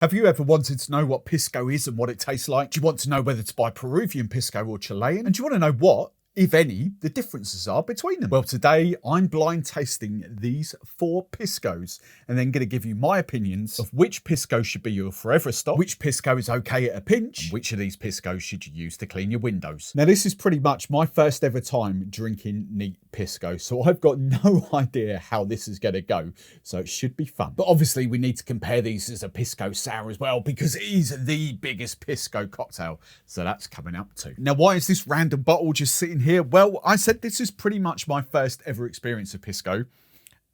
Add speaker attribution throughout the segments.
Speaker 1: Have you ever wanted to know what Pisco is and what it tastes like? Do you want to know whether to buy Peruvian Pisco or Chilean? And do you want to know what, if any, the differences are between them? Well, today I'm blind tasting these 4 Piscos and then going to give you my opinions of which Pisco should be your forever stock, which Pisco is okay at a pinch, and which of these Piscos should you use to clean your windows. Now, this is pretty much my first ever time drinking neat Pisco, so I've got no idea how this is going to go, so it should be fun. But obviously we need to compare these as a Pisco Sour as well, because it is the biggest Pisco cocktail, so that's coming up too. Now, why is this random bottle just sitting here? Well, I said this is pretty much my first ever experience of Pisco.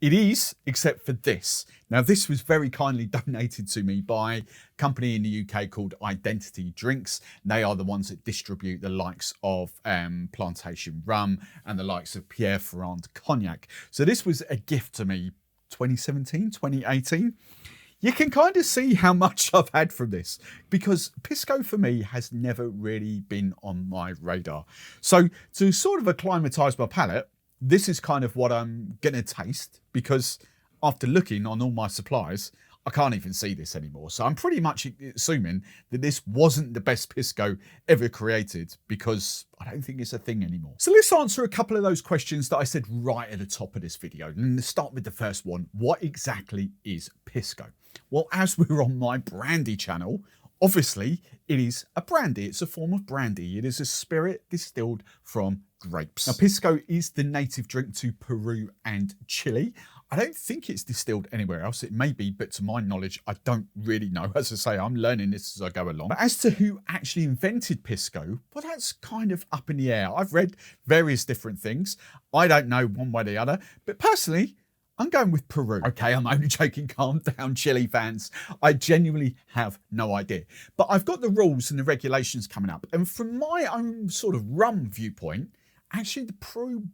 Speaker 1: It is, except for this. Now, this was very kindly donated to me by a company in the UK called Identity Drinks. They are the ones that distribute the likes of Plantation Rum and the likes of Pierre Ferrand Cognac. So this was a gift to me 2017, 2018. You can kind of see how much I've had from this, because Pisco for me has never really been on my radar. So to sort of acclimatise my palate, this is kind of what I'm going to taste, because after looking on all my supplies, I can't even see this anymore. So I'm pretty much assuming that this wasn't the best Pisco ever created, because I don't think it's a thing anymore. So let's answer a couple of those questions that I said right at the top of this video. And let's start with the first one. What exactly is Pisco? Well, as we're on my Brandy channel, obviously it is a brandy. It's a form of brandy. It is a spirit distilled from grapes. Now, Pisco is the native drink to Peru and Chile. I don't think it's distilled anywhere else. It may be, but to my knowledge, I don't really know. As I say, I'm learning this as I go along. But as to who actually invented Pisco, well, that's kind of up in the air. I've read various different things. I don't know one way or the other, but personally, I'm going with Peru. Okay, I'm only joking. Calm down, Chile fans. I genuinely have no idea. But I've got the rules and the regulations coming up. And from my own sort of rum viewpoint, actually the Peru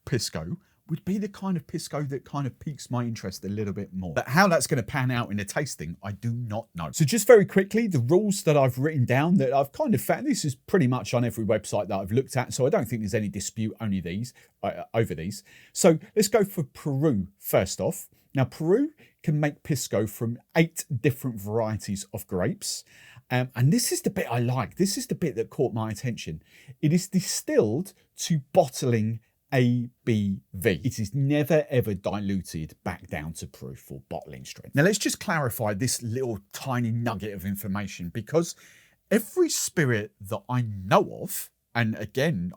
Speaker 1: Pisco would be the kind of Pisco that kind of piques my interest a little bit more. But how that's going to pan out in a tasting, I do not know. So just very quickly, the rules that I've written down that I've kind of found, this is pretty much on every website that I've looked at, so I don't think there's any dispute over these. So let's go for Peru first off. Now, Peru can make Pisco from 8 different varieties of grapes. And this is the bit I like. This is the bit that caught my attention. It is distilled to bottling ABV. It is never ever diluted back down to proof or bottling strength. Now let's just clarify this little tiny nugget of information, because every spirit that I know of, and again,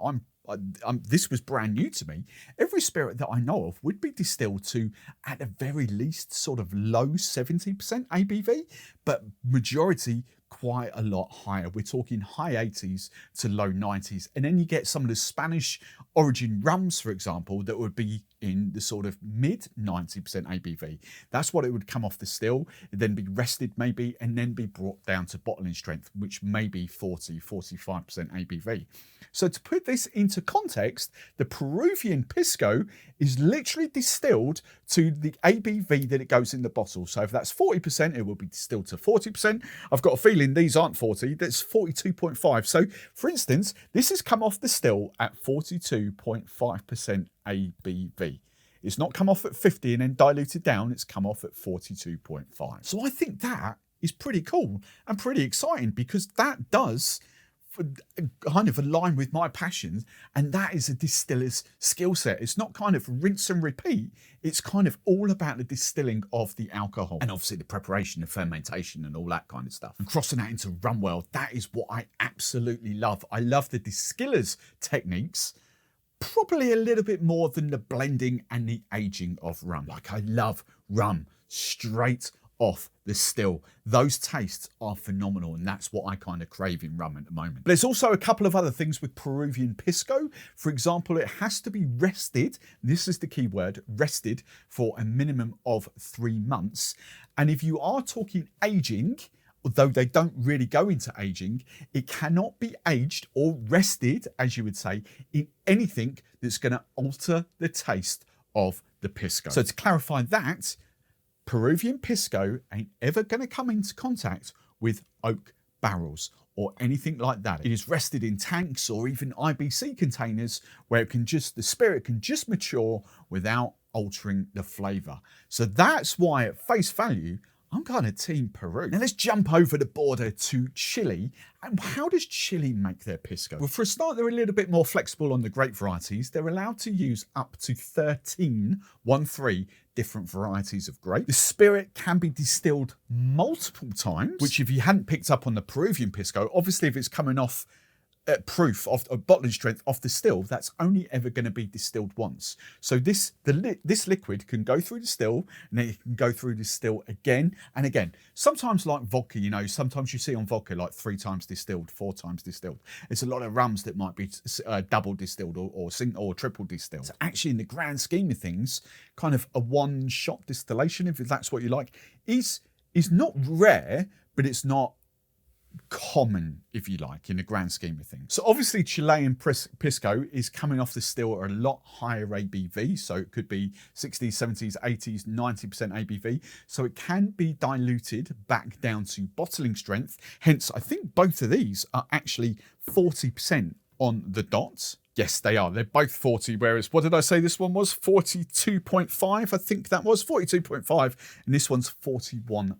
Speaker 1: this was brand new to me, every spirit that I know of would be distilled to, at the very least, sort of low 70% ABV, but majority quite a lot higher. We're talking high 80s to low 90s. And then you get some of the Spanish origin rums, for example, that would be in the sort of mid 90% ABV. That's what it would come off the still, then be rested maybe, and then be brought down to bottling strength, which may be 40, 45% ABV. So to put this into context, the Peruvian Pisco is literally distilled to the ABV that it goes in the bottle. So if that's 40%, it will be distilled to 40%. I've got a feeling these aren't 40, that's 42.5. So for instance, this has come off the still at 42.5% ABV. It's not come off at 50 and then diluted down, it's come off at 42.5. So I think that is pretty cool and pretty exciting, because that does kind of align with my passions, and that is a distiller's skill set. It's not kind of rinse and repeat, it's kind of all about the distilling of the alcohol and obviously the preparation, the fermentation and all that kind of stuff. And crossing that into rum world, that is what I absolutely love. I love the distiller's techniques probably a little bit more than the blending and the aging of rum. Like, I love rum straight off the still. Those tastes are phenomenal, and that's what I kind of crave in rum at the moment. But there's also a couple of other things with Peruvian Pisco. For example, it has to be rested. This is the key word, rested, for a minimum of 3 months. And if you are talking aging, although they don't really go into aging, it cannot be aged or rested, as you would say, in anything that's going to alter the taste of the Pisco. So to clarify that, Peruvian Pisco ain't ever going to come into contact with oak barrels or anything like that. It is rested in tanks or even IBC containers where it can the spirit can just mature without altering the flavour. So that's why at face value, I'm kind of team Peru. Now let's jump over the border to Chile. And how does Chile make their Pisco? Well, for a start, they're a little bit more flexible on the grape varieties. They're allowed to use up to 13 different varieties of grape. The spirit can be distilled multiple times, which if you hadn't picked up on the Peruvian Pisco, obviously if it's coming off proof of bottling strength off the still, that's only ever going to be distilled once. So this liquid can go through the still, and then it can go through the still again and again. Sometimes like vodka, you know, sometimes you see on vodka like 3 times distilled, 4 times distilled. It's a lot of rums that might be double distilled or triple distilled. So actually, in the grand scheme of things, kind of a one-shot distillation, if that's what you like, is not rare, but it's not common, if you like, in the grand scheme of things. So obviously Chilean Pisco is coming off the still at a lot higher ABV, so it could be 60s, 70s, 80s, 90% ABV, so it can be diluted back down to bottling strength. Hence, I think both of these are actually 40% on the dots. Yes, they are. They're both 40, whereas, what did I say this one was? 42.5, I think that was. 42.5, and this one's 41.3.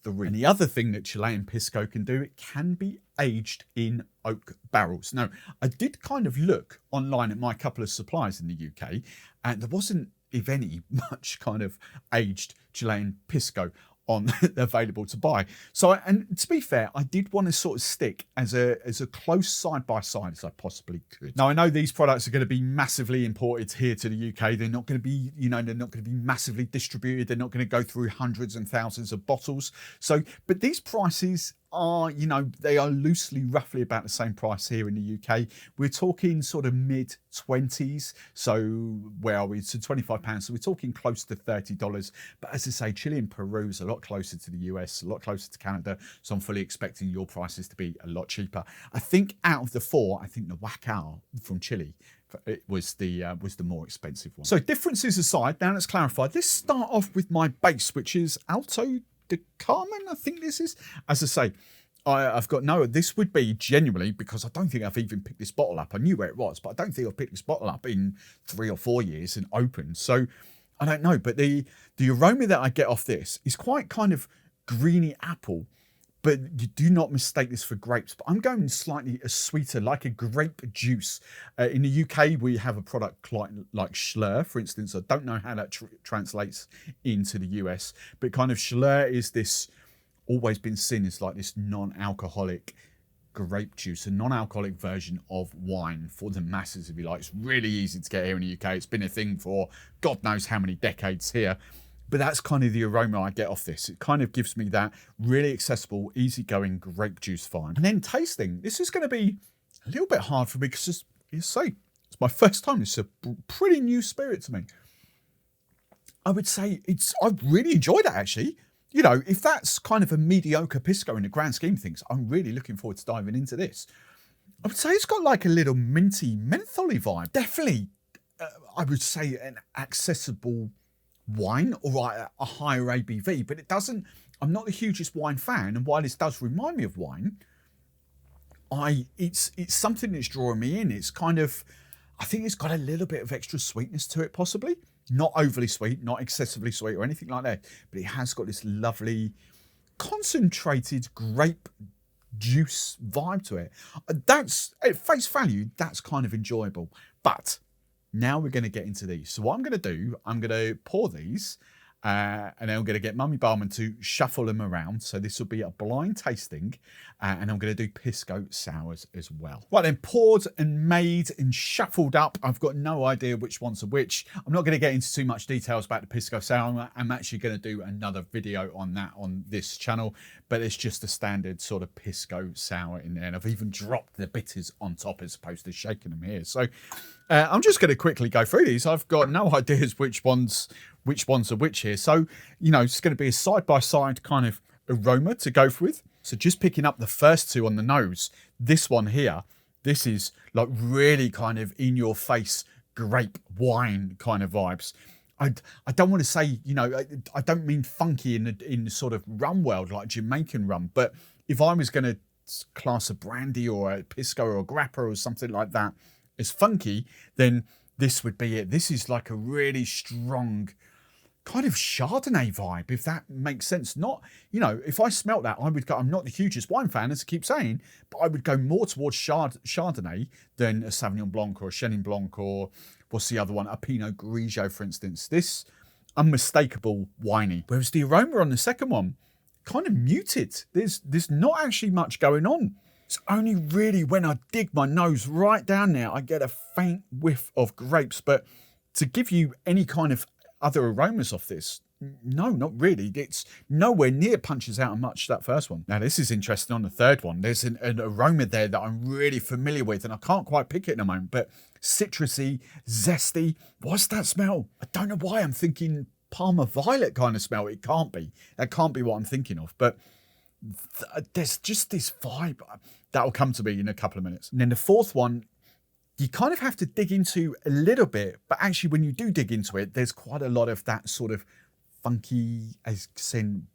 Speaker 1: And the other thing that Chilean Pisco can do, it can be aged in oak barrels. Now, I did kind of look online at my couple of suppliers in the UK, and there wasn't, if any, much kind of aged Chilean Pisco on available to buy. So, and to be fair, I did want to sort of stick as a close side by side as I possibly could. Now, I know these products are going to be massively imported here to the UK. They're not going to be, you know, they're not going to be massively distributed. They're not going to go through hundreds and thousands of bottles. So, but these prices are, you know, they are loosely, roughly about the same price here in the UK. We're talking sort of mid 20s. So where are we? So £25. So we're talking close to $30. But as I say, Chile and Peru is a lot closer to the US, a lot closer to Canada. So I'm fully expecting your prices to be a lot cheaper. I think out of the 4, I think the Wacao from Chile, it was the more expensive one. So differences aside, now let's clarify. Let's start off with my base, which is Alto de Carman, I think this is. As I say, I've got no, this would be genuinely, because I don't think I've even picked this bottle up. I knew where it was, but I don't think I've picked this bottle up in 3 or 4 years and opened. So I don't know, but the aroma that I get off this is quite kind of greeny apple, but you do not mistake this for grapes. But I'm going slightly sweeter, like a grape juice. In the UK, we have a product like Schlur, for instance. I don't know how that translates into the US, but kind of Schlur is this, always been seen as like this non-alcoholic grape juice, a non-alcoholic version of wine for the masses, if you like. It's really easy to get here in the UK. It's been a thing for God knows how many decades here. But that's kind of the aroma I get off this. It kind of gives me that really accessible, easygoing grape juice vibe. And then tasting, this is going to be a little bit hard for me because, it's my first time. It's a pretty new spirit to me. I would say I really enjoyed it, actually. You know, if that's kind of a mediocre Pisco in the grand scheme of things, I'm really looking forward to diving into this. I would say it's got like a little minty, mentholy vibe. Definitely, I would say an accessible wine, or a higher ABV, but it doesn't, I'm not the hugest wine fan, and while this does remind me of wine, it's something that's drawing me in. It's kind of, I think it's got a little bit of extra sweetness to it, possibly. Not overly sweet, not excessively sweet or anything like that, but it has got this lovely concentrated grape juice vibe to it. That's, at face value, that's kind of enjoyable. But now we're going to get into these. So what I'm going to do, I'm going to pour these and then I'm going to get Mummy Barman to shuffle them around. So this will be a blind tasting and I'm going to do Pisco Sours as well. Right then, poured and made and shuffled up. I've got no idea which ones are which. I'm not going to get into too much details about the Pisco Sour. I'm actually going to do another video on that on this channel, but it's just a standard sort of Pisco Sour in there. And I've even dropped the bitters on top as opposed to shaking them here. So I'm just going to quickly go through these. I've got no ideas which ones are which here. So, you know, it's going to be a side-by-side kind of aroma to go with. So just picking up the first two on the nose, this one here, this is like really kind of in your face grape wine kind of vibes. I don't want to say, you know, I don't mean funky in the sort of rum world like Jamaican rum, but if I was going to class a brandy or a pisco or a grappa or something like that as funky, then this would be it. This is like a really strong kind of Chardonnay vibe, if that makes sense. Not, you know, if I smelt that, I would go, I'm not the hugest wine fan, as I keep saying, but I would go more towards Chardonnay than a Sauvignon Blanc or a Chenin Blanc, or what's the other one? A Pinot Grigio, for instance. This unmistakable winey. Whereas the aroma on the second one, kind of muted. There's not actually much going on. It's only really when I dig my nose right down there, I get a faint whiff of grapes. But to give you any kind of other aromas off this, no, not really. It's nowhere near punches out as much that first one. Now, this is interesting on the third one. There's an aroma there that I'm really familiar with, and I can't quite pick it in a moment, but citrusy, zesty. What's that smell? I don't know why I'm thinking Parma Violet kind of smell. It can't be. That can't be what I'm thinking of. But there's just this vibe. That'll come to me in a couple of minutes. And then the fourth one, you kind of have to dig into a little bit, but actually when you do dig into it, there's quite a lot of that sort of funky, as in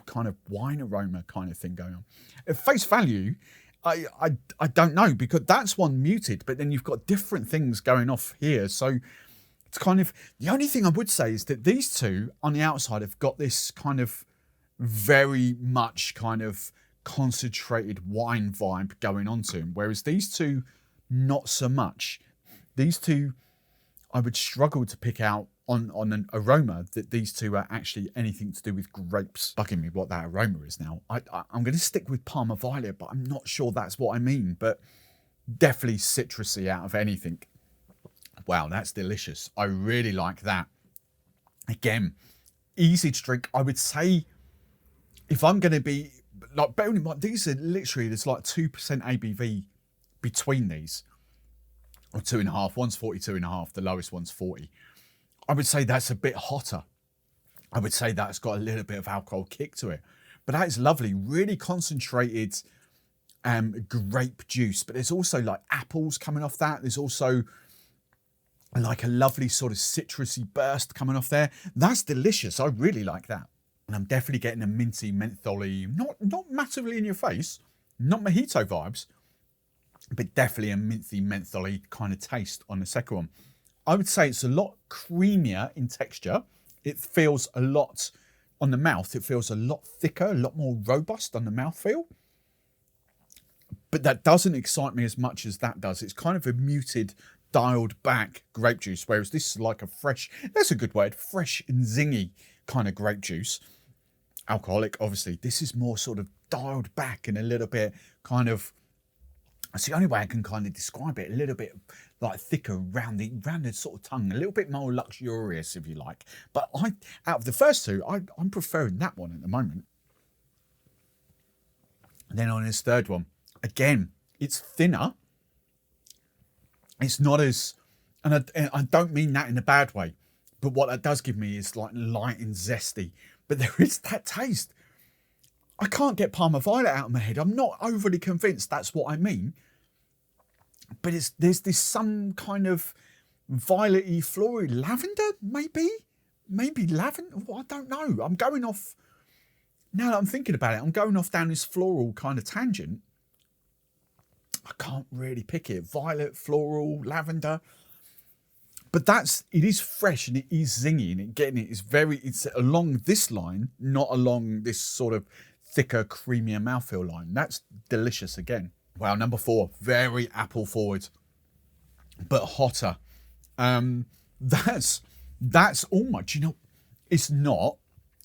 Speaker 1: kind of wine aroma kind of thing going on. At face value, I don't know, because that's one muted, but then you've got different things going off here. So it's kind of, the only thing I would say is that these two on the outside have got this kind of very much kind of concentrated wine vibe going on to them, whereas these two, not so much. These two, I would struggle to pick out on an aroma that these two are actually anything to do with grapes. Bugging me what that aroma is now. I'm going to stick with Parma Violet, but I'm not sure that's what I mean. But definitely citrusy out of anything. Wow, that's delicious. I really like that. Again, easy to drink. I would say if I'm going to be, like, bearing in mind, these are literally, there's like 2% ABV between these, or 2.5. One's 42.5, the lowest one's 40. I would say that's a bit hotter. I would say that's got a little bit of alcohol kick to it. But that is lovely, really concentrated grape juice. But there's also like apples coming off that. There's also like a lovely sort of citrusy burst coming off there. That's delicious. I really like that. And I'm definitely getting a minty, mentholy, not massively in your face, not mojito vibes, but definitely a minty, mentholy kind of taste on the second one. I would say it's a lot creamier in texture. It feels a lot on the mouth. It feels a lot thicker, a lot more robust on the mouthfeel. But that doesn't excite me as much as that does. It's kind of a muted, dialed back grape juice, whereas this is like a fresh, that's a good word, fresh and zingy kind of grape juice. Alcoholic, obviously. This is more sort of dialed back and a little bit kind of, that's the only way I can kind of describe it, a little bit like thicker around the sort of tongue, a little bit more luxurious, if you like. But out of the first two, I'm preferring that one at the moment. And then on this third one, again, it's thinner. It's not as, and I don't mean that in a bad way, but what that does give me is like light and zesty. But there is that taste. I can't get Parma Violet out of my head. I'm not overly convinced that's what I mean. But there's this some kind of violet-y, floral lavender, maybe? Maybe lavender? Well, I don't know. I'm going off, now that I'm thinking about it, I'm going off down this floral kind of tangent. I can't really pick it. Violet, floral, lavender. But it is fresh and it is zingy, and it's along this line, not along this sort of thicker, creamier mouthfeel line. That's delicious again. Wow, number 4, very apple forward, but hotter. That's almost, you know, it's not,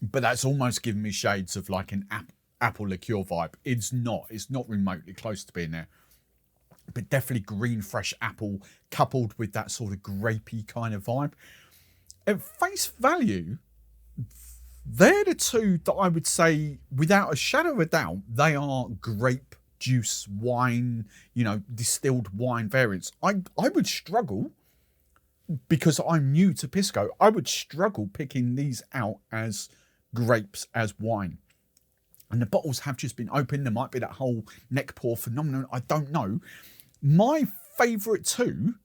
Speaker 1: but that's almost giving me shades of like an apple liqueur vibe. It's not remotely close to being there. But definitely green, fresh apple coupled with that sort of grapey kind of vibe. At face value, they're the two that I would say, without a shadow of a doubt, they are grape juice wine, you know, distilled wine variants. I would struggle, because I'm new to Pisco, I would struggle picking these out as grapes, as wine. And the bottles have just been opened. There might be that whole neck pour phenomenon. I don't know. My favourite two,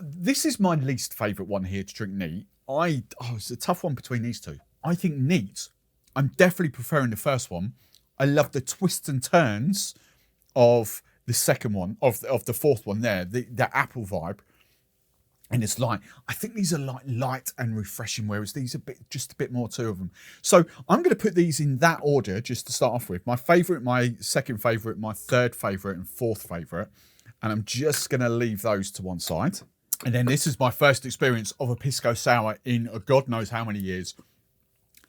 Speaker 1: this is my least favourite one here to drink neat. It's a tough one between these two. I think neat, I'm definitely preferring the first one. I love the twists and turns of the second one, of the fourth one there, the apple vibe. And it's like, I think these are like light and refreshing, whereas these are just a bit more two of them. So I'm going to put these in that order just to start off with. My favourite, my second favourite, my third favourite, and fourth favourite. And I'm just going to leave those to one side. And then this is my first experience of a Pisco Sour in God knows how many years.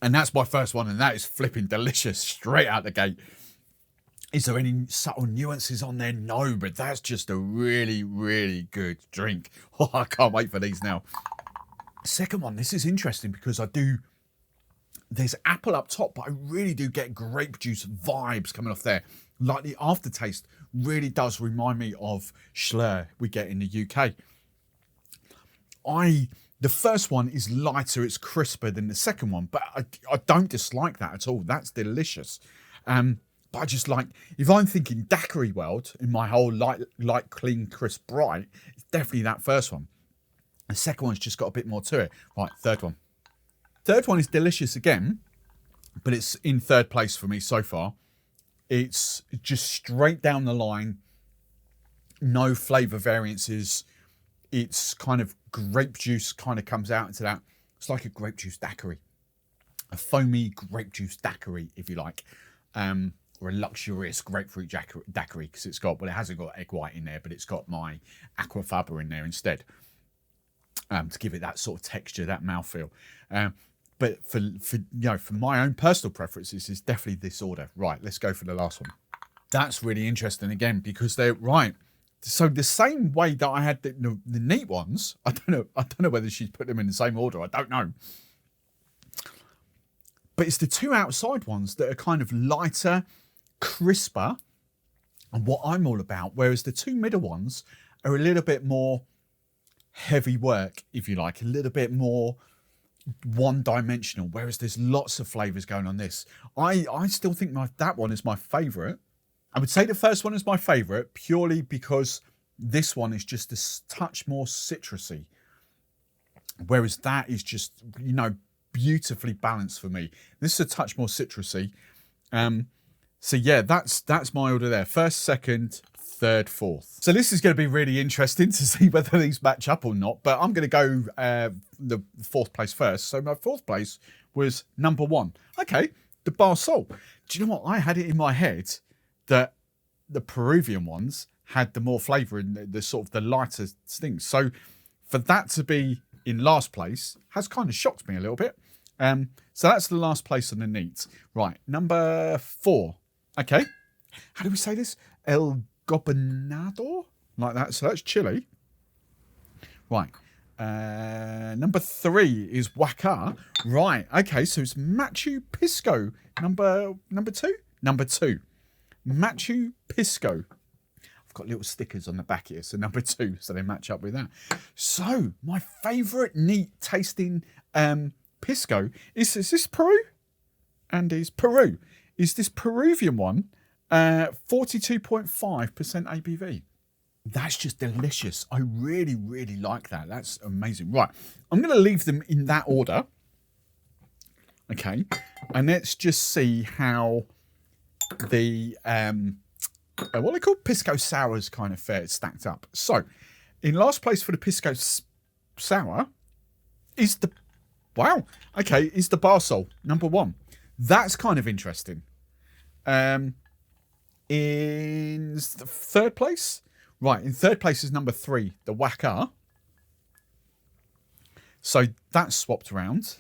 Speaker 1: And that's my first one, and that is flipping delicious straight out the gate. Is there any subtle nuances on there? No, but that's just a really, really good drink. Oh, I can't wait for these now. Second one, this is interesting because there's apple up top, but I really do get grape juice vibes coming off there. Like the aftertaste really does remind me of Schlur we get in the UK. The first one is lighter, it's crisper than the second one, but I don't dislike that at all. That's delicious. But I just like, if I'm thinking daiquiri world in my whole light, clean, crisp, bright, it's definitely that first one. The second one's just got a bit more to it. Right, third one. Third one is delicious again, but it's in third place for me so far. It's just straight down the line, no flavour variances. It's kind of grape juice kind of comes out into that. It's like a grape juice daiquiri. A foamy grape juice daiquiri, if you like. Or a luxurious grapefruit daiquiri, because it's got, well, it hasn't got egg white in there, but it's got my aquafaba in there instead, to give it that sort of texture, that mouthfeel. But for my own personal preferences, it's definitely this order. Right, let's go for the last one. That's really interesting again, because they're right. So the same way that I had the neat ones, I don't know whether she's put them in the same order. I don't know. But it's the two outside ones that are kind of lighter, crisper, and what I'm all about, whereas the two middle ones are a little bit more heavy work, if you like, a little bit more one-dimensional, whereas there's lots of flavours going on this. I still think that one is my favourite. I would say the first one is my favourite, purely because this one is just a touch more citrusy, whereas that is just, beautifully balanced for me. This is a touch more citrusy. So yeah, that's my order there. First, second, third, fourth. So this is going to be really interesting to see whether these match up or not, but I'm going to go the fourth place first. So my fourth place was number one. Okay, the Bar Sol. Do you know what? I had it in my head that the Peruvian ones had the more flavour and the sort of the lighter things. So for that to be in last place has kind of shocked me a little bit. So that's the last place on the neat. Right, number 4. Okay, how do we say this? El Gobernador? Like that, so that's Chile. Right, number 3 is Huaca. Right, okay, so it's Machu Pisco. Number 2? Number 2. Machu Pisco. I've got little stickers on the back here, so number 2, so they match up with that. So my favourite neat tasting Pisco is this Peru? And is Peru. Is this Peruvian one 42.5% ABV. That's just delicious. I really, really like that. That's amazing. Right, I'm going to leave them in that order. Okay, and let's just see how the what they call Pisco Sours kind of fair stacked up. So, in last place for the Pisco Sour is the is the Bar Sol, number 1. That's kind of interesting. In the third place, right? In third place is number 3, the Huaca. So that's swapped around.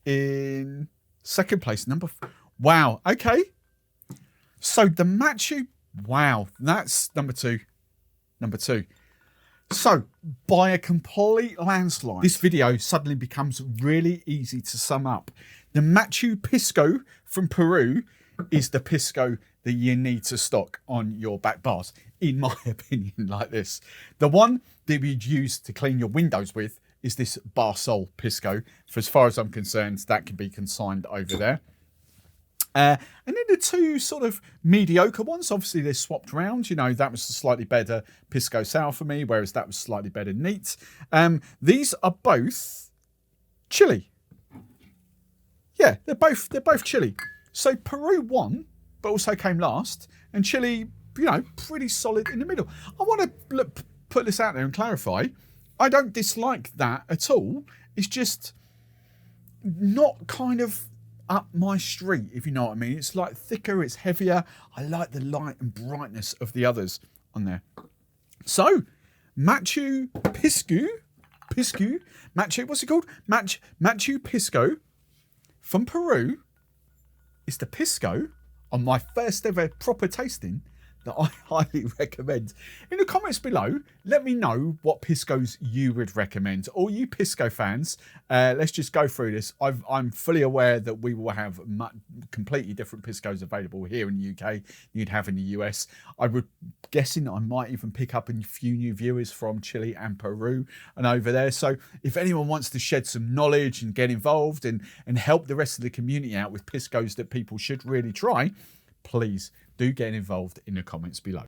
Speaker 1: In second place, number 4. Wow. Okay. So the Machu. Wow, that's number 2. Number 2. So, by a complete landslide, this video suddenly becomes really easy to sum up. The Machu Pisco from Peru is the Pisco that you need to stock on your back bars, in my opinion, like this. The one that you'd use to clean your windows with is this Bar Sol Pisco. For as far as I'm concerned, that can be consigned over there. And then the 2 sort of mediocre ones, obviously they're swapped around. You know, that was a slightly better Pisco Sour for me, whereas that was slightly better neat. These are both Chile. Yeah, they're both Chile. So Peru won, but also came last, and Chile, you know, pretty solid in the middle. I want to put this out there and clarify. I don't dislike that at all. It's just not kind of up my street, if you know what I mean. It's like thicker, it's heavier. I like the light and brightness of the others on there. So, Machu Pisco, what's it called? Machu Pisco from Peru. It's the Pisco on my first ever proper tasting that I highly recommend. In the comments below, let me know what Piscos you would recommend. All you Pisco fans, let's just go through this. I'm fully aware that we will have completely different Piscos available here in the UK you'd have in the US. I would guessing I might even pick up a few new viewers from Chile and Peru and over there. So if anyone wants to shed some knowledge and get involved and help the rest of the community out with Piscos that people should really try, please do get involved in the comments below.